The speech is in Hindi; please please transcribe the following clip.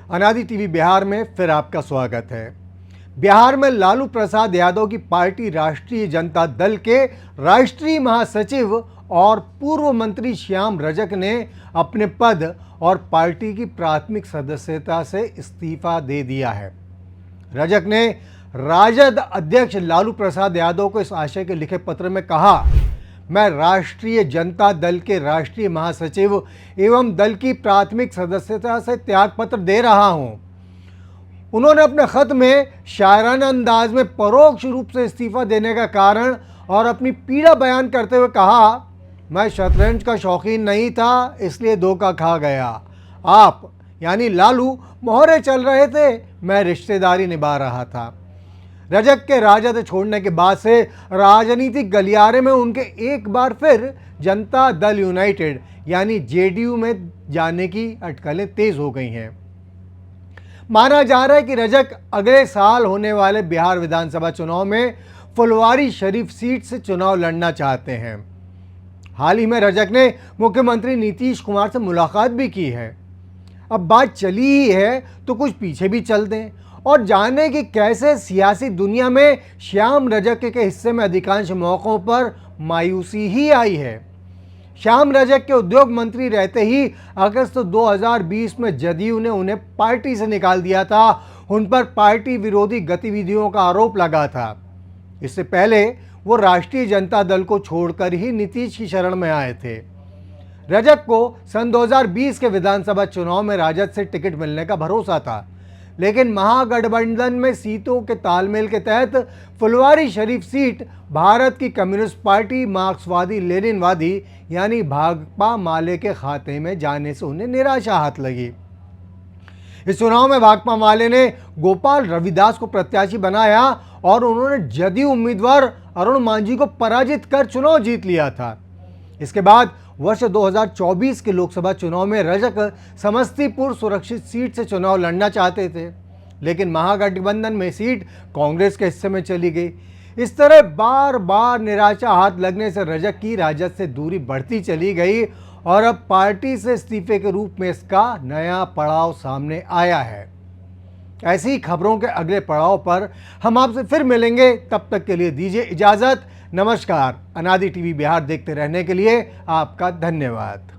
अनादि टीवी बिहार में फिर आपका स्वागत है। बिहार में लालू प्रसाद यादव की पार्टी राष्ट्रीय जनता दल के राष्ट्रीय महासचिव और पूर्व मंत्री श्याम रजक ने अपने पद और पार्टी की प्राथमिक सदस्यता से इस्तीफा दे दिया है। रजक ने राजद अध्यक्ष लालू प्रसाद यादव को इस आशय के लिखे पत्र में कहा, मैं राष्ट्रीय जनता दल के राष्ट्रीय महासचिव एवं दल की प्राथमिक सदस्यता से त्यागपत्र दे रहा हूं। उन्होंने अपने खत में शायराना अंदाज में परोक्ष रूप से इस्तीफा देने का कारण और अपनी पीड़ा बयान करते हुए कहा, मैं शतरंज का शौकीन नहीं था, इसलिए धोखा खा गया। आप यानी लालू मोहरे चल रहे थे, मैं रिश्तेदारी निभा रहा था। रजक के राजद छोड़ने के बाद से राजनीतिक गलियारे में उनके एक बार फिर जनता दल यूनाइटेड यानी जेडीयू में जाने की अटकलें तेज हो गई हैं। माना जा रहा है कि रजक अगले साल होने वाले बिहार विधानसभा चुनाव में फुलवारी शरीफ सीट से चुनाव लड़ना चाहते हैं। हाल ही में रजक ने मुख्यमंत्री नीतीश कुमार से मुलाकात भी की है। अब बात चली ही है तो कुछ पीछे भी चल दें और जाने कि कैसे सियासी दुनिया में श्याम रजक के हिस्से में अधिकांश मौक़ों पर मायूसी ही आई है। श्याम रजक के उद्योग मंत्री रहते ही अगस्त 2020 में जदयू ने उन्हें पार्टी से निकाल दिया था। उन पर पार्टी विरोधी गतिविधियों का आरोप लगा था। इससे पहले वो राष्ट्रीय जनता दल को छोड़कर ही नीतीश की शरण में आए थे। रजक को सन 2020 के विधानसभा चुनाव में राजद से टिकट मिलने का भरोसा था, लेकिन महागठबंधन में सीटों के तालमेल के तहत फुलवारी शरीफ सीट भारत की कम्युनिस्ट पार्टी मार्क्सवादी लेनिनवादी यानी भाकपा माले के खाते में जाने से उन्हें निराशा हाथ लगी। इस चुनाव में भाकपा माले ने गोपाल रविदास को प्रत्याशी बनाया और उन्होंने जदयू उम्मीदवार अरुण मांझी को पराजित कर चुनाव जीत लिया था। इसके बाद वर्ष 2024 के लोकसभा चुनाव में रजक समस्तीपुर सुरक्षित सीट से चुनाव लड़ना चाहते थे, लेकिन महागठबंधन में सीट कांग्रेस के हिस्से में चली गई। इस तरह बार बार निराशा हाथ लगने से रजक की राजद से दूरी बढ़ती चली गई और अब पार्टी से इस्तीफे के रूप में इसका नया पड़ाव सामने आया है। ऐसी ही खबरों के अगले पड़ाव पर हम आपसे फिर मिलेंगे। तब तक के लिए दीजिए इजाज़त। नमस्कार। अनादि टीवी बिहार देखते रहने के लिए आपका धन्यवाद।